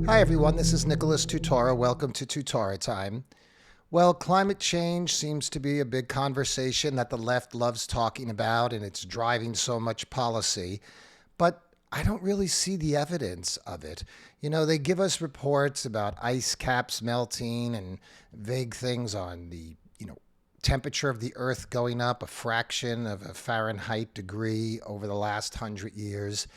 Hi everyone, this is Nicholas Tutora. Welcome to Tutora time. Well, climate change seems to be a big conversation that the left loves talking about, and it's driving so much policy. But I don't really see the evidence of it. They give us reports about ice caps melting and vague things on the, temperature of the earth going up a fraction of a Fahrenheit degree over the last 100 years.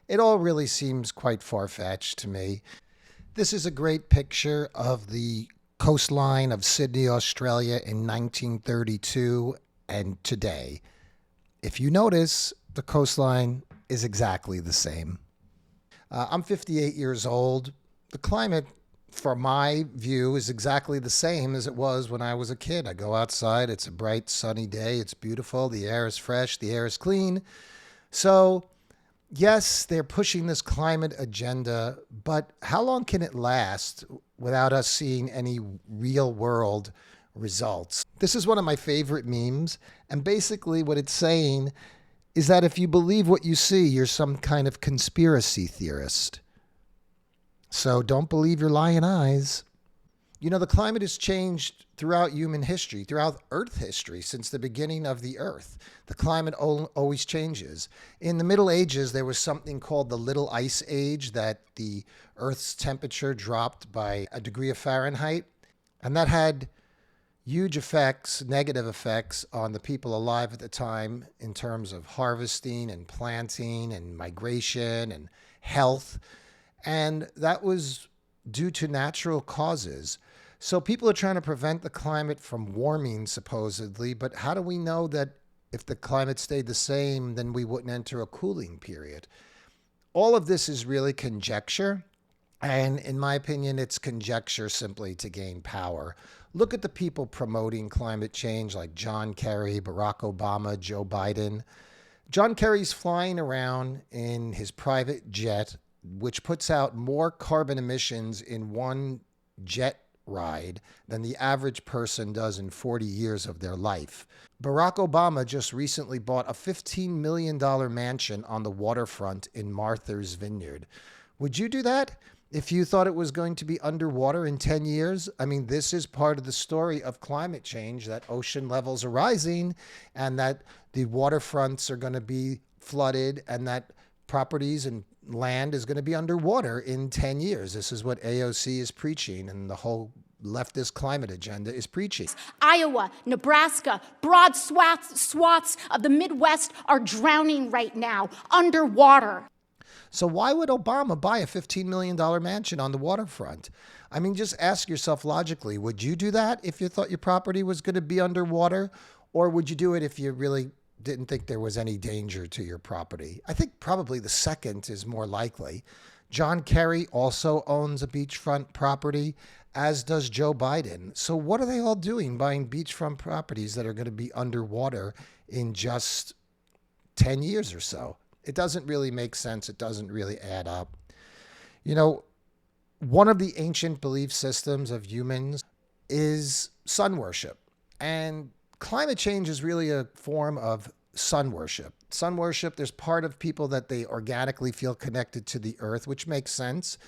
It all really seems quite far-fetched to me. This is a great picture of the coastline of Sydney, Australia in 1932 and today. If you notice, the coastline is exactly the same. I'm 58 years old. The climate, for my view, is exactly the same as it was when I was a kid. I go outside, it's a bright, sunny day, it's beautiful, the air is fresh, the air is clean. So, yes, they're pushing this climate agenda, but how long can it last without us seeing any real world results? This is one of my favorite memes, and basically what it's saying is that if you believe what you see, you're some kind of conspiracy theorist. So don't believe your lying eyes. The climate has changed throughout human history, throughout Earth history, since the beginning of the Earth. The climate always changes. In the Middle Ages, there was something called the Little Ice Age, that the Earth's temperature dropped by a degree of Fahrenheit, and that had huge effects, negative effects, on the people alive at the time in terms of harvesting and planting and migration and health. And that was due to natural causes. So people are trying to prevent the climate from warming, supposedly, but how do we know that if the climate stayed the same, then we wouldn't enter a cooling period? All of this is really conjecture, and in my opinion, it's conjecture simply to gain power. Look at the people promoting climate change like John Kerry, Barack Obama, Joe Biden. John Kerry's flying around in his private jet, which puts out more carbon emissions in one jet ride than the average person does in 40 years of their life. Barack Obama just recently bought a $15 million mansion on the waterfront in Martha's Vineyard. Would you do that if you thought it was going to be underwater in 10 years? I mean, this is part of the story of climate change, that ocean levels are rising and that the waterfronts are going to be flooded and that properties and land is going to be underwater in 10 years. This is what AOC is preaching, and the whole leftist climate agenda is preaching. Iowa, Nebraska, broad swaths of the Midwest are drowning right now, underwater. So why would Obama buy a $15 million mansion on the waterfront? I mean, just ask yourself logically, would you do that if you thought your property was going to be underwater? Or would you do it if you really didn't think there was any danger to your property? I think probably the second is more likely. John Kerry also owns a beachfront property, as does Joe Biden. So what are they all doing buying beachfront properties that are going to be underwater in just 10 years or so? It doesn't really make sense. It doesn't really add up. One of the ancient belief systems of humans is sun worship. And climate change is really a form of sun worship. Sun worship, there's part of people that they organically feel connected to the earth, which makes sense.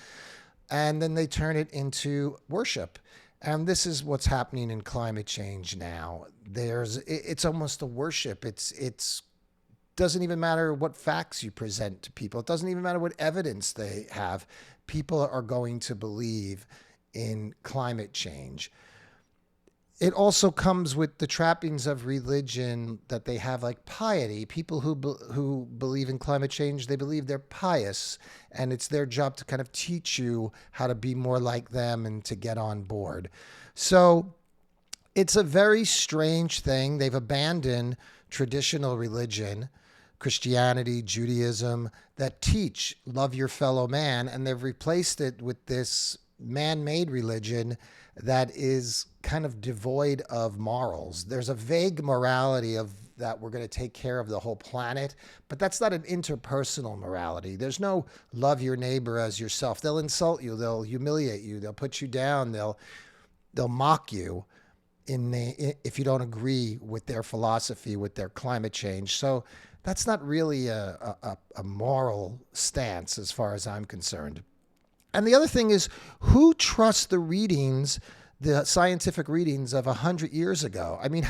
And then they turn it into worship. And this is what's happening in climate change now. It's almost a worship. It's doesn't even matter what facts you present to people. It doesn't even matter what evidence they have. People are going to believe in climate change. It also comes with the trappings of religion that they have, like piety. People who believe in climate change, they believe they're pious, and it's their job to kind of teach you how to be more like them and to get on board. So it's a very strange thing. They've abandoned traditional religion, Christianity, Judaism, that teach love your fellow man, and they've replaced it with this man-made religion that is kind of devoid of morals. There's a vague morality of that we're going to take care of the whole planet, but that's not an interpersonal morality. There's no love your neighbor as yourself. They'll insult you, they'll humiliate you, they'll put you down, they'll mock you if you don't agree with their philosophy, with their climate change. So that's not really a moral stance as far as I'm concerned. And the other thing is, who trusts the readings, the scientific readings of 100 years ago? I mean,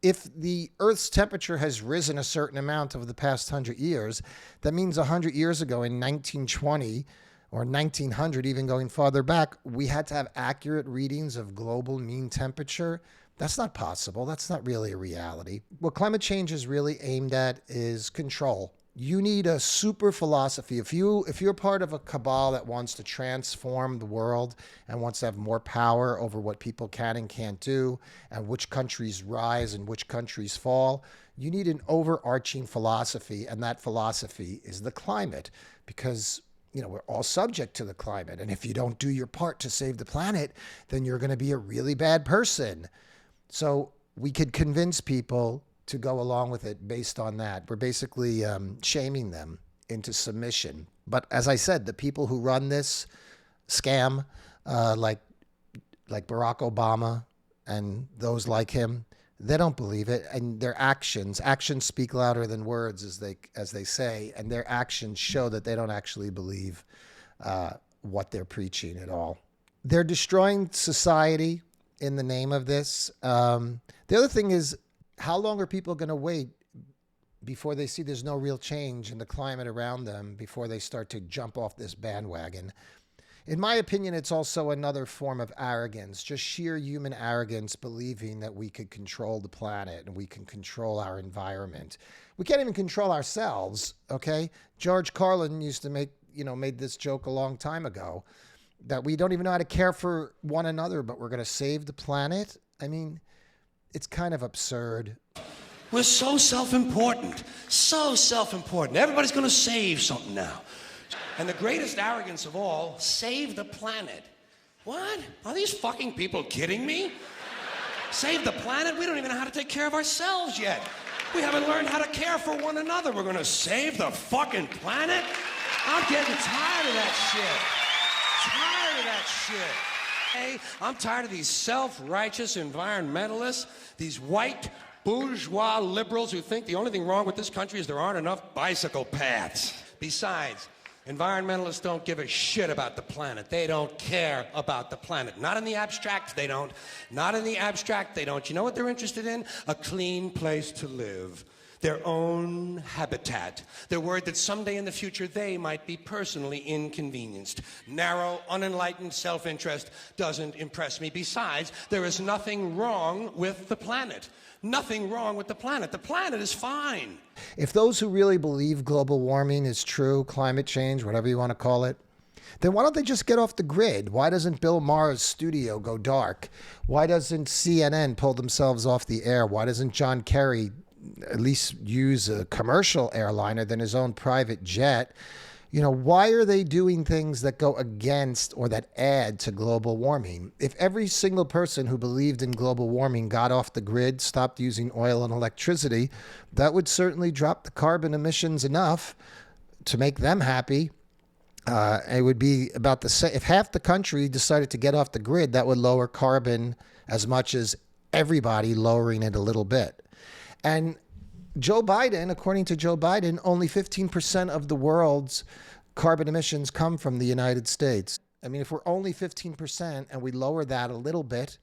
if the Earth's temperature has risen a certain amount over the past 100 years, that means 100 years ago in 1920 or 1900, even going farther back, we had to have accurate readings of global mean temperature. That's not possible. That's not really a reality. What climate change is really aimed at is control. You need a super philosophy. If you're part of a cabal that wants to transform the world and wants to have more power over what people can and can't do, and which countries rise and which countries fall, you need an overarching philosophy, and that philosophy is the climate, because we're all subject to the climate. And if you don't do your part to save the planet, then you're going to be a really bad person. So we could convince people to go along with it based on that. We're basically shaming them into submission. But as I said, the people who run this scam, like Barack Obama and those like him, they don't believe it, and their actions speak louder than words, as they say, and their actions show that they don't actually believe what they're preaching at all. They're destroying society in the name of this. The other thing is, how long are people going to wait before they see there's no real change in the climate around them before they start to jump off this bandwagon? In my opinion, it's also another form of arrogance, just sheer human arrogance, believing that we could control the planet and we can control our environment. We can't even control ourselves, okay? George Carlin used to made this joke a long time ago, that we don't even know how to care for one another, but we're going to save the planet. I mean, it's kind of absurd. We're so self-important, Everybody's going to save something now. And the greatest arrogance of all, save the planet. What? Are these fucking people kidding me? Save the planet? We don't even know how to take care of ourselves yet. We haven't learned how to care for one another. We're going to save the fucking planet? I'm getting tired of that shit. Hey, I'm tired of these self-righteous environmentalists, these white bourgeois liberals who think the only thing wrong with this country is there aren't enough bicycle paths. Besides, environmentalists don't give a shit about the planet. They don't care about the planet. Not in the abstract, they don't. You know what they're interested in? A clean place to live. Their own habitat. They're worried that someday in the future they might be personally inconvenienced. Narrow, unenlightened self-interest doesn't impress me. Besides, there is nothing wrong with the planet. Nothing wrong with the planet. The planet is fine. If those who really believe global warming is true, climate change, whatever you want to call it, then why don't they just get off the grid? Why doesn't Bill Maher's studio go dark? Why doesn't CNN pull themselves off the air? Why doesn't John Kerry at least use a commercial airliner than his own private jet? Why are they doing things that go against or that add to global warming? If every single person who believed in global warming got off the grid, stopped using oil and electricity, that would certainly drop the carbon emissions enough to make them happy. It would be about the same. If half the country decided to get off the grid, that would lower carbon as much as everybody lowering it a little bit. And Joe Biden, according to Joe Biden, only 15% of the world's carbon emissions come from the United States. I mean, if we're only 15% and we lower that a little bit,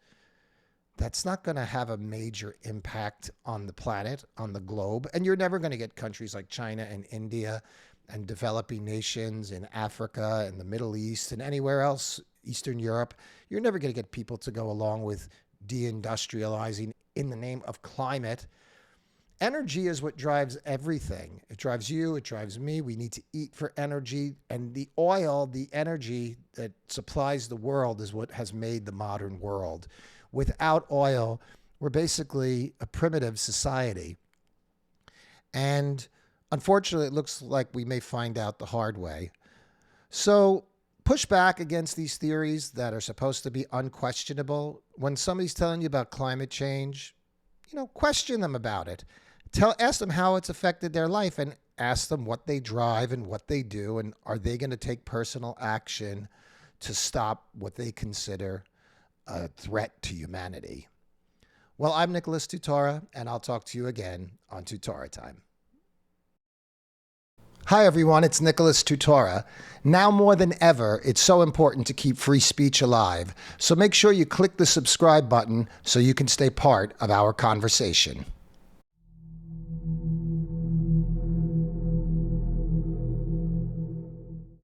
that's not going to have a major impact on the planet, on the globe. And you're never going to get countries like China and India and developing nations in Africa and the Middle East and anywhere else, Eastern Europe. You're never going to get people to go along with deindustrializing in the name of climate. Energy is what drives everything. It drives you, it drives me. We need to eat for energy. And the oil, the energy that supplies the world is what has made the modern world. Without oil, we're basically a primitive society. And unfortunately, it looks like we may find out the hard way. So push back against these theories that are supposed to be unquestionable. When somebody's telling you about climate change, question them about it. Ask them how it's affected their life, and ask them what they drive and what they do, and are they going to take personal action to stop what they consider a threat to humanity. Well, I'm Nicholas Tutora, and I'll talk to you again on Tutora Time. Hi everyone, it's Nicholas Tutora. Now more than ever, it's so important to keep free speech alive. So make sure you click the subscribe button so you can stay part of our conversation.